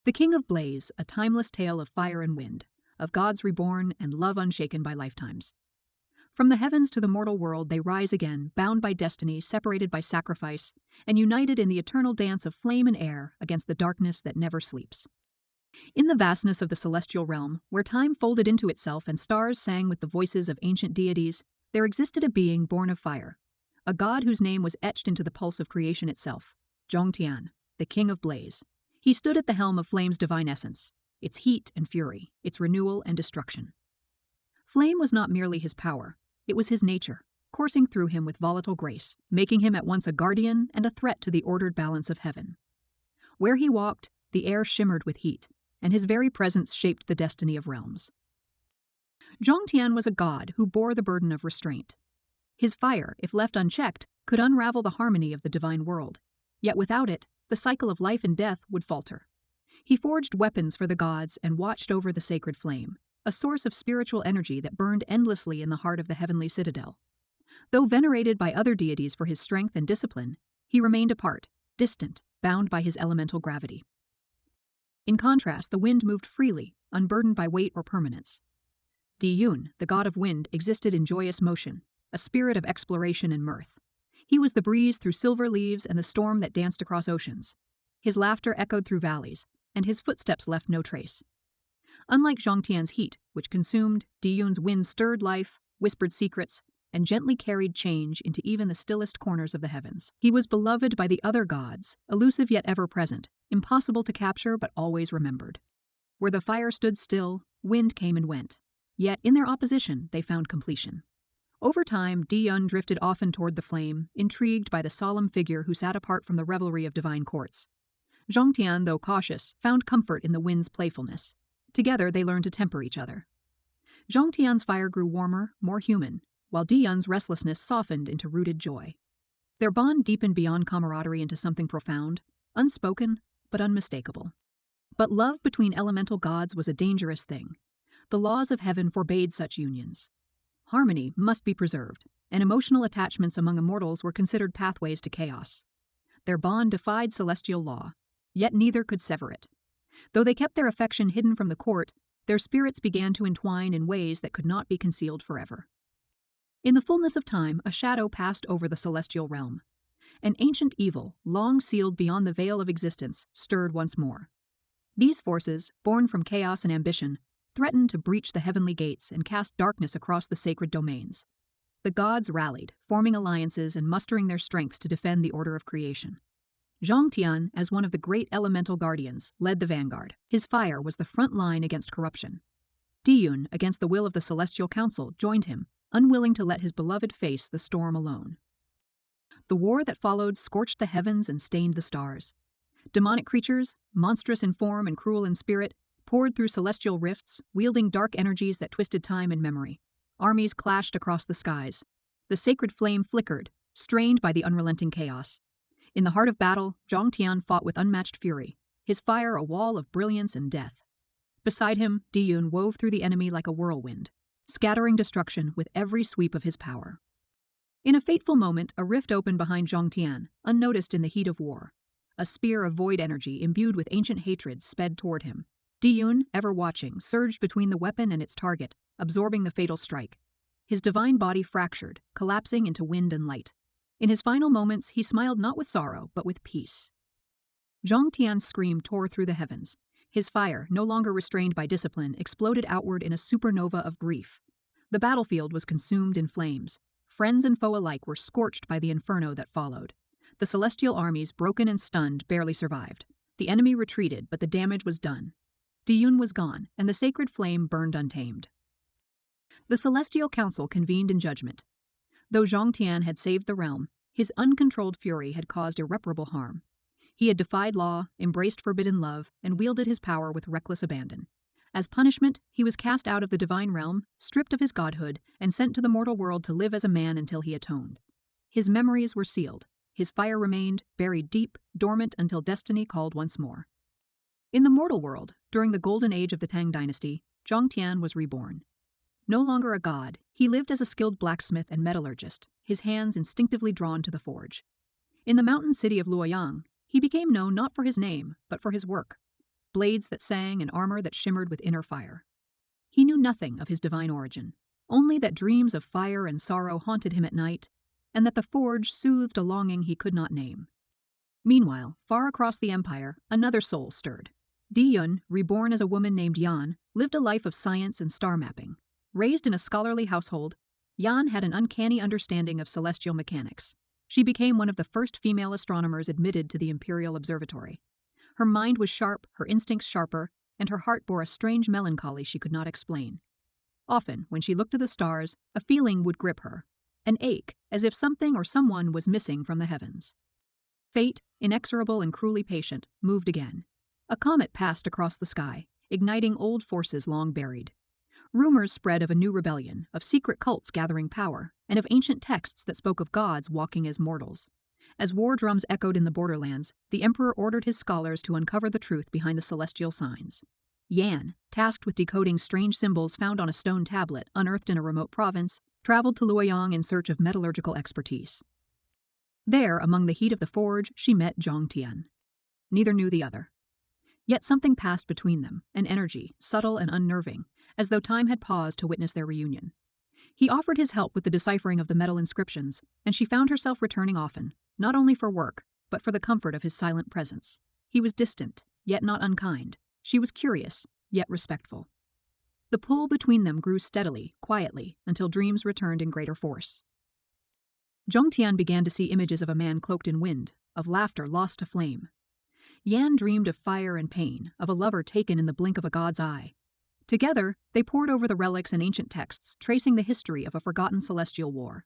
The King of Blaze, a timeless tale of fire and wind, of gods reborn and love unshaken by lifetimes. From the heavens to the mortal world they rise again, bound by destiny, separated by sacrifice, and united in the eternal dance of flame and air against the darkness that never sleeps. In the vastness of the celestial realm, where time folded into itself and stars sang with the voices of ancient deities, there existed a being born of fire, a god whose name was etched into the pulse of creation itself, Zhongtian, the King of Blaze. He stood at the helm of flame's divine essence, its heat and fury, its renewal and destruction. Flame was not merely his power, it was his nature, coursing through him with volatile grace, making him at once a guardian and a threat to the ordered balance of heaven. Where he walked, the air shimmered with heat, and his very presence shaped the destiny of realms. Zhongtian was a god who bore the burden of restraint. His fire, if left unchecked, could unravel the harmony of the divine world, yet without it, the cycle of life and death would falter. He forged weapons for the gods and watched over the sacred flame, a source of spiritual energy that burned endlessly in the heart of the heavenly citadel. Though venerated by other deities for his strength and discipline, he remained apart, distant, bound by his elemental gravity. In contrast, the wind moved freely, unburdened by weight or permanence. Diyun, the god of wind, existed in joyous motion, a spirit of exploration and mirth. He was the breeze through silver leaves and the storm that danced across oceans. His laughter echoed through valleys, and his footsteps left no trace. Unlike Zhongtian's heat, which consumed, Diyun's wind stirred life, whispered secrets, and gently carried change into even the stillest corners of the heavens. He was beloved by the other gods, elusive yet ever-present, impossible to capture but always remembered. Where the fire stood still, wind came and went. Yet in their opposition, they found completion. Over time, Diyun drifted often toward the flame, intrigued by the solemn figure who sat apart from the revelry of divine courts. Zhongtian, though cautious, found comfort in the wind's playfulness. Together, they learned to temper each other. Zhongtian's fire grew warmer, more human, while Diyun's restlessness softened into rooted joy. Their bond deepened beyond camaraderie into something profound, unspoken, but unmistakable. But love between elemental gods was a dangerous thing. The laws of heaven forbade such unions. Harmony must be preserved, and emotional attachments among immortals were considered pathways to chaos. Their bond defied celestial law, yet neither could sever it. Though they kept their affection hidden from the court, their spirits began to entwine in ways that could not be concealed forever. In the fullness of time, a shadow passed over the celestial realm. An ancient evil, long sealed beyond the veil of existence, stirred once more. These forces, born from chaos and ambition, threatened to breach the heavenly gates and cast darkness across the sacred domains. The gods rallied, forming alliances and mustering their strengths to defend the order of creation. Zhongtian, as one of the great elemental guardians, led the vanguard. His fire was the front line against corruption. Diyun, against the will of the Celestial Council, joined him, unwilling to let his beloved face the storm alone. The war that followed scorched the heavens and stained the stars. Demonic creatures, monstrous in form and cruel in spirit, poured through celestial rifts, wielding dark energies that twisted time and memory. Armies clashed across the skies. The sacred flame flickered, strained by the unrelenting chaos. In the heart of battle, Zhongtian fought with unmatched fury, his fire a wall of brilliance and death. Beside him, Diyun wove through the enemy like a whirlwind, scattering destruction with every sweep of his power. In a fateful moment, a rift opened behind Zhongtian, unnoticed in the heat of war. A spear of void energy imbued with ancient hatred sped toward him. Diyun, ever watching, surged between the weapon and its target, absorbing the fatal strike. His divine body fractured, collapsing into wind and light. In his final moments, he smiled not with sorrow, but with peace. Zhongtian's scream tore through the heavens. His fire, no longer restrained by discipline, exploded outward in a supernova of grief. The battlefield was consumed in flames. Friends and foe alike were scorched by the inferno that followed. The celestial armies, broken and stunned, barely survived. The enemy retreated, but the damage was done. Diyun was gone, and the sacred flame burned untamed. The Celestial Council convened in judgment. Though Zhongtian had saved the realm, his uncontrolled fury had caused irreparable harm. He had defied law, embraced forbidden love, and wielded his power with reckless abandon. As punishment, he was cast out of the divine realm, stripped of his godhood, and sent to the mortal world to live as a man until he atoned. His memories were sealed. His fire remained, buried deep, dormant until destiny called once more. In the mortal world, during the golden age of the Tang dynasty, Zhongtian was reborn. No longer a god, he lived as a skilled blacksmith and metallurgist, his hands instinctively drawn to the forge. In the mountain city of Luoyang, he became known not for his name, but for his work. blades that sang and armor that shimmered with inner fire. He knew nothing of his divine origin, only that dreams of fire and sorrow haunted him at night, and that the forge soothed a longing he could not name. Meanwhile, far across the empire, another soul stirred. Di-yun, reborn as a woman named Yan, lived a life of science and star mapping. Raised in a scholarly household, Yan had an uncanny understanding of celestial mechanics. She became one of the first female astronomers admitted to the Imperial Observatory. Her mind was sharp, her instincts sharper, and her heart bore a strange melancholy she could not explain. Often, when she looked to the stars, a feeling would grip her, an ache, as if something or someone was missing from the heavens. Fate, inexorable and cruelly patient, moved again. A comet passed across the sky, igniting old forces long buried. Rumors spread of a new rebellion, of secret cults gathering power, and of ancient texts that spoke of gods walking as mortals. As war drums echoed in the borderlands, the emperor ordered his scholars to uncover the truth behind the celestial signs. Yan, tasked with decoding strange symbols found on a stone tablet unearthed in a remote province, traveled to Luoyang in search of metallurgical expertise. There, among the heat of the forge, she met Zhongtian. Neither knew the other. Yet something passed between them, an energy, subtle and unnerving, as though time had paused to witness their reunion. He offered his help with the deciphering of the metal inscriptions, and she found herself returning often, not only for work, but for the comfort of his silent presence. He was distant, yet not unkind. She was curious, yet respectful. The pull between them grew steadily, quietly, until dreams returned in greater force. Zhongtian began to see images of a man cloaked in wind, of laughter lost to flame. Yan dreamed of fire and pain, of a lover taken in the blink of a god's eye. Together, they pored over the relics and ancient texts, tracing the history of a forgotten celestial war.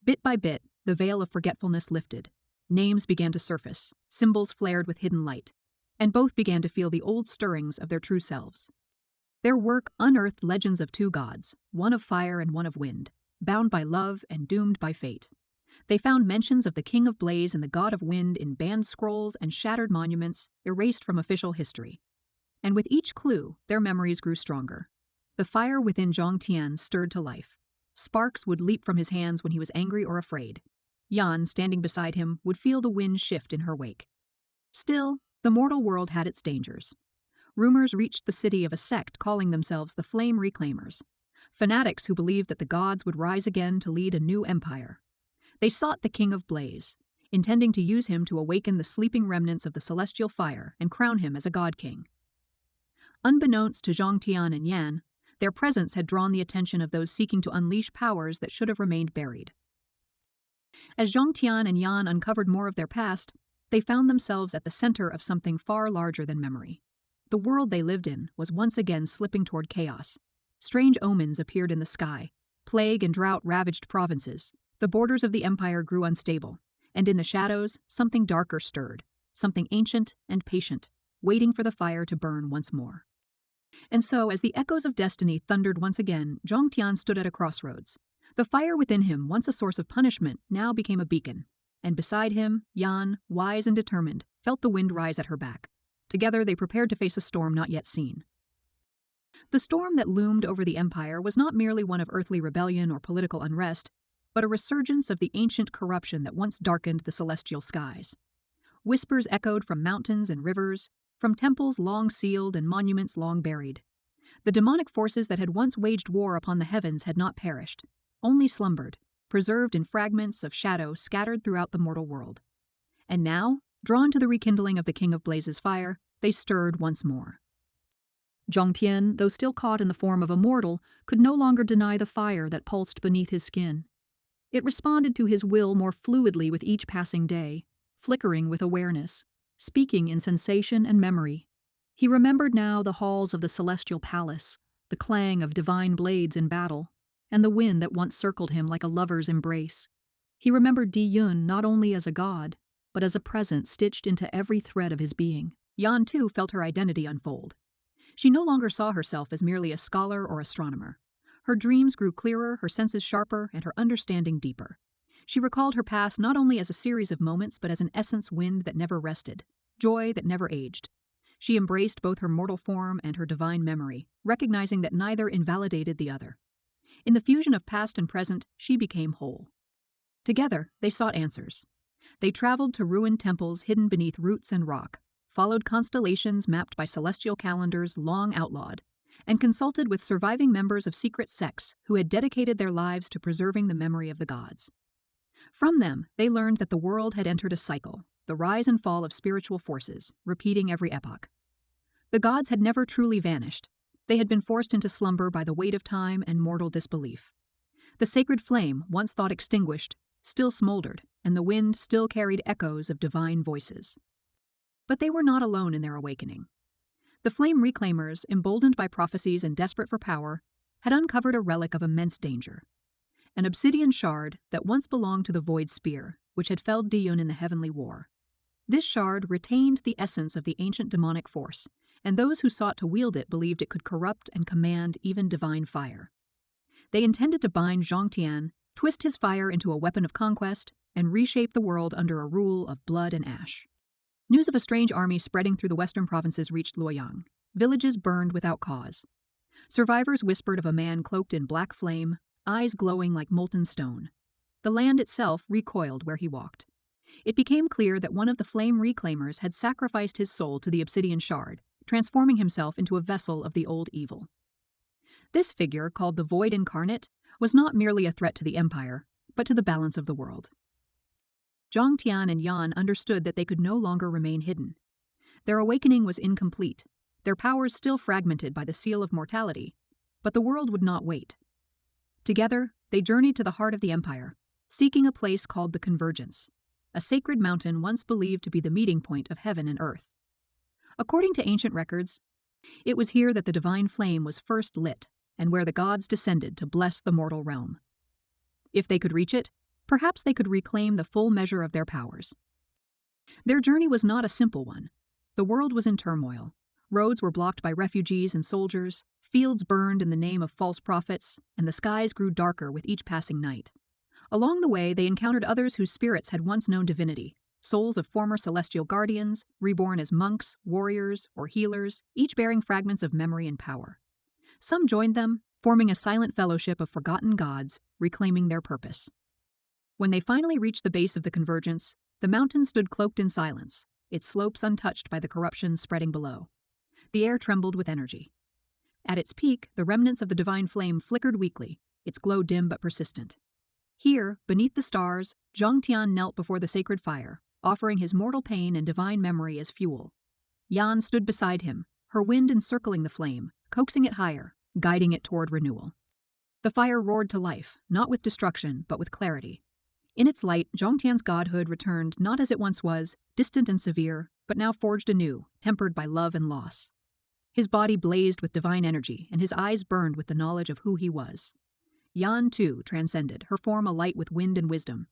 Bit by bit, the veil of forgetfulness lifted. Names began to surface, symbols flared with hidden light, and both began to feel the old stirrings of their true selves. Their work unearthed legends of two gods, one of fire and one of wind, bound by love and doomed by fate. They found mentions of the king of blaze and the god of wind in banned scrolls and shattered monuments erased from official history. And with each clue, their memories grew stronger. The fire within Zhongtian stirred to life. Sparks would leap from his hands when he was angry or afraid. Yan, standing beside him, would feel the wind shift in her wake. Still, the mortal world had its dangers. Rumors reached the city of a sect calling themselves the Flame Reclaimers, fanatics who believed that the gods would rise again to lead a new empire. They sought the king of blaze, intending to use him to awaken the sleeping remnants of the celestial fire and crown him as a god king. Unbeknownst to Zhongtian and Yan, their presence had drawn the attention of those seeking to unleash powers that should have remained buried. As Zhongtian and Yan uncovered more of their past, they found themselves at the center of something far larger than memory. The world they lived in was once again slipping toward chaos. Strange omens appeared in the sky. Plague and drought ravaged provinces. The borders of the empire grew unstable, and in the shadows, something darker stirred, something ancient and patient, waiting for the fire to burn once more. And so, as the echoes of destiny thundered once again, Zhongtian stood at a crossroads. The fire within him, once a source of punishment, now became a beacon. And beside him, Yan, wise and determined, felt the wind rise at her back. Together they prepared to face a storm not yet seen. The storm that loomed over the empire was not merely one of earthly rebellion or political unrest, but a resurgence of the ancient corruption that once darkened the celestial skies. Whispers echoed from mountains and rivers, from temples long sealed and monuments long buried. The demonic forces that had once waged war upon the heavens had not perished, only slumbered, preserved in fragments of shadow scattered throughout the mortal world. And now, drawn to the rekindling of the King of Blaze's fire, they stirred once more. Zhongtian, though still caught in the form of a mortal, could no longer deny the fire that pulsed beneath his skin. It responded to his will more fluidly with each passing day, flickering with awareness, speaking in sensation and memory. He remembered now the halls of the celestial palace, the clang of divine blades in battle, and the wind that once circled him like a lover's embrace. He remembered Di-yun not only as a god, but as a presence stitched into every thread of his being. Yan, too, felt her identity unfold. She no longer saw herself as merely a scholar or astronomer. Her dreams grew clearer, her senses sharper, and her understanding deeper. She recalled her past not only as a series of moments, but as an essence wind that never rested, joy that never aged. She embraced both her mortal form and her divine memory, recognizing that neither invalidated the other. In the fusion of past and present, she became whole. Together, they sought answers. They traveled to ruined temples hidden beneath roots and rock, followed constellations mapped by celestial calendars long outlawed, and consulted with surviving members of secret sects who had dedicated their lives to preserving the memory of the gods. From them, they learned that the world had entered a cycle, the rise and fall of spiritual forces, repeating every epoch. The gods had never truly vanished. They had been forced into slumber by the weight of time and mortal disbelief. The sacred flame, once thought extinguished, still smoldered, and the wind still carried echoes of divine voices. But they were not alone in their awakening. The flame reclaimers, emboldened by prophecies and desperate for power, had uncovered a relic of immense danger. An obsidian shard that once belonged to the Void Spear, which had felled Diyun in the Heavenly War. This shard retained the essence of the ancient demonic force, and those who sought to wield it believed it could corrupt and command even divine fire. They intended to bind Zhongtian, twist his fire into a weapon of conquest, and reshape the world under a rule of blood and ash. News of a strange army spreading through the western provinces reached Luoyang. Villages burned without cause. Survivors whispered of a man cloaked in black flame, eyes glowing like molten stone. The land itself recoiled where he walked. It became clear that one of the flame reclaimers had sacrificed his soul to the obsidian shard, transforming himself into a vessel of the old evil. This figure, called the Void Incarnate, was not merely a threat to the Empire, but to the balance of the world. Zhongtian and Yan understood that they could no longer remain hidden. Their awakening was incomplete, their powers still fragmented by the seal of mortality, but the world would not wait. Together, they journeyed to the heart of the Empire, seeking a place called the Convergence, a sacred mountain once believed to be the meeting point of heaven and earth. According to ancient records, it was here that the divine flame was first lit, and where the gods descended to bless the mortal realm. If they could reach it, perhaps they could reclaim the full measure of their powers. Their journey was not a simple one. The world was in turmoil. Roads were blocked by refugees and soldiers, fields burned in the name of false prophets, and the skies grew darker with each passing night. Along the way, they encountered others whose spirits had once known divinity, souls of former celestial guardians, reborn as monks, warriors, or healers, each bearing fragments of memory and power. Some joined them, forming a silent fellowship of forgotten gods, reclaiming their purpose. When they finally reached the base of the Convergence, the mountain stood cloaked in silence, its slopes untouched by the corruption spreading below. The air trembled with energy. At its peak, the remnants of the divine flame flickered weakly, its glow dim but persistent. Here, beneath the stars, Zhongtian knelt before the sacred fire, offering his mortal pain and divine memory as fuel. Yan stood beside him, her wind encircling the flame, coaxing it higher, guiding it toward renewal. The fire roared to life, not with destruction, but with clarity. In its light, Zhongtian's godhood returned not as it once was, distant and severe, but now forged anew, tempered by love and loss. His body blazed with divine energy, and his eyes burned with the knowledge of who he was. Yan, too, transcended, her form alight with wind and wisdom.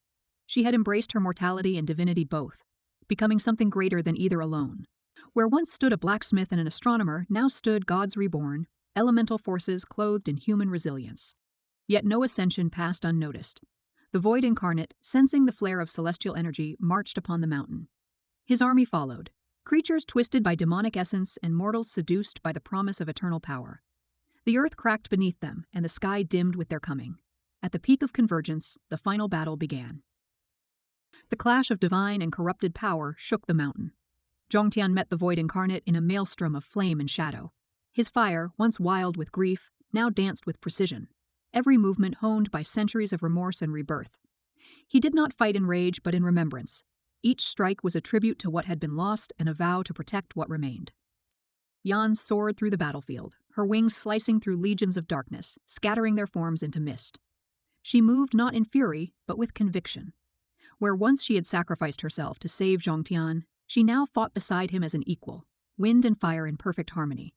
She had embraced her mortality and divinity both, becoming something greater than either alone. Where once stood a blacksmith and an astronomer, now stood gods reborn, elemental forces clothed in human resilience. Yet no ascension passed unnoticed. The Void Incarnate, sensing the flare of celestial energy, marched upon the mountain. His army followed, creatures twisted by demonic essence and mortals seduced by the promise of eternal power. The earth cracked beneath them, and the sky dimmed with their coming. At the peak of Convergence, the final battle began. The clash of divine and corrupted power shook the mountain. Zhongtian met the Void Incarnate in a maelstrom of flame and shadow. His fire, once wild with grief, now danced with precision, every movement honed by centuries of remorse and rebirth. He did not fight in rage, but in remembrance. Each strike was a tribute to what had been lost and a vow to protect what remained. Yan soared through the battlefield, her wings slicing through legions of darkness, scattering their forms into mist. She moved not in fury, but with conviction. Where once she had sacrificed herself to save Zhongtian, she now fought beside him as an equal, wind and fire in perfect harmony.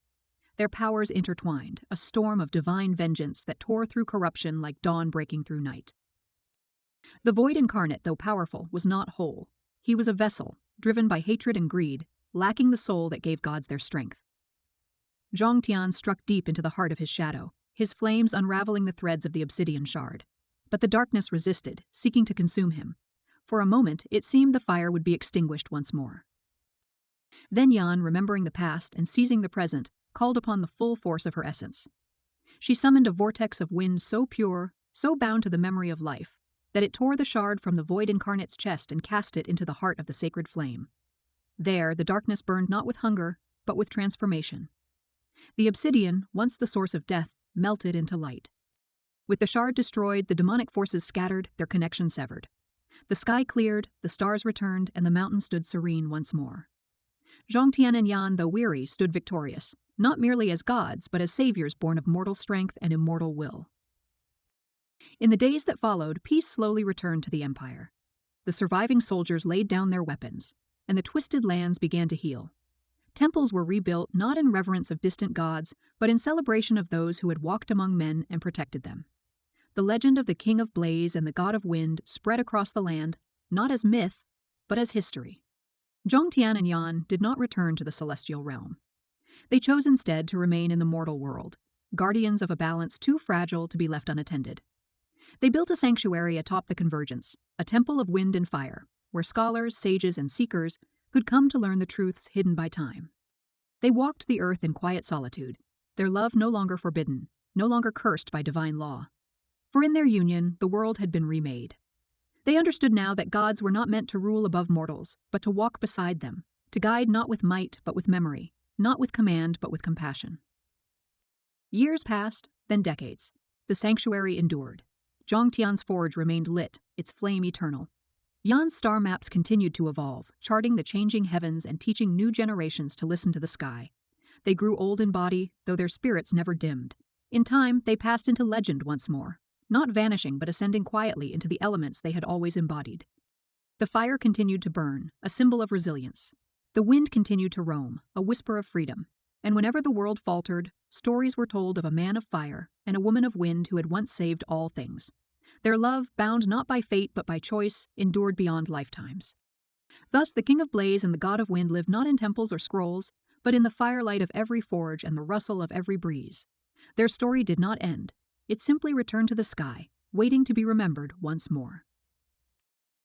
Their powers intertwined, a storm of divine vengeance that tore through corruption like dawn breaking through night. The Void Incarnate, though powerful, was not whole. He was a vessel, driven by hatred and greed, lacking the soul that gave gods their strength. Zhongtian struck deep into the heart of his shadow, his flames unraveling the threads of the obsidian shard. But the darkness resisted, seeking to consume him. For a moment, it seemed the fire would be extinguished once more. Then Yan, remembering the past and seizing the present, called upon the full force of her essence. She summoned a vortex of wind so pure, so bound to the memory of life, that it tore the shard from the Void Incarnate's chest and cast it into the heart of the sacred flame. There, the darkness burned not with hunger, but with transformation. The obsidian, once the source of death, melted into light. With the shard destroyed, the demonic forces scattered, their connection severed. The sky cleared, the stars returned, and the mountain stood serene once more. Zhongtian and Yan, though weary, stood victorious, not merely as gods, but as saviors born of mortal strength and immortal will. In the days that followed, peace slowly returned to the empire. The surviving soldiers laid down their weapons, and the twisted lands began to heal. Temples were rebuilt not in reverence of distant gods, but in celebration of those who had walked among men and protected them. The legend of the King of Blaze and the God of Wind spread across the land, not as myth, but as history. Zhongtian and Yan did not return to the celestial realm. They chose instead to remain in the mortal world, guardians of a balance too fragile to be left unattended. They built a sanctuary atop the convergence, a temple of wind and fire, where scholars, sages, and seekers could come to learn the truths hidden by time. They walked the earth in quiet solitude, their love no longer forbidden, no longer cursed by divine law. For in their union, the world had been remade. They understood now that gods were not meant to rule above mortals, but to walk beside them, to guide not with might but with memory, not with command but with compassion. Years passed, then decades. The sanctuary endured. Zhongtian's forge remained lit, its flame eternal. Yan's star maps continued to evolve, charting the changing heavens and teaching new generations to listen to the sky. They grew old in body, though their spirits never dimmed. In time, they passed into legend once more, not vanishing but ascending quietly into the elements they had always embodied. The fire continued to burn, a symbol of resilience. The wind continued to roam, a whisper of freedom. And whenever the world faltered, stories were told of a man of fire and a woman of wind who had once saved all things. Their love, bound not by fate but by choice, endured beyond lifetimes. Thus the King of Blaze and the God of Wind lived not in temples or scrolls, but in the firelight of every forge and the rustle of every breeze. Their story did not end. It simply returned to the sky, waiting to be remembered once more.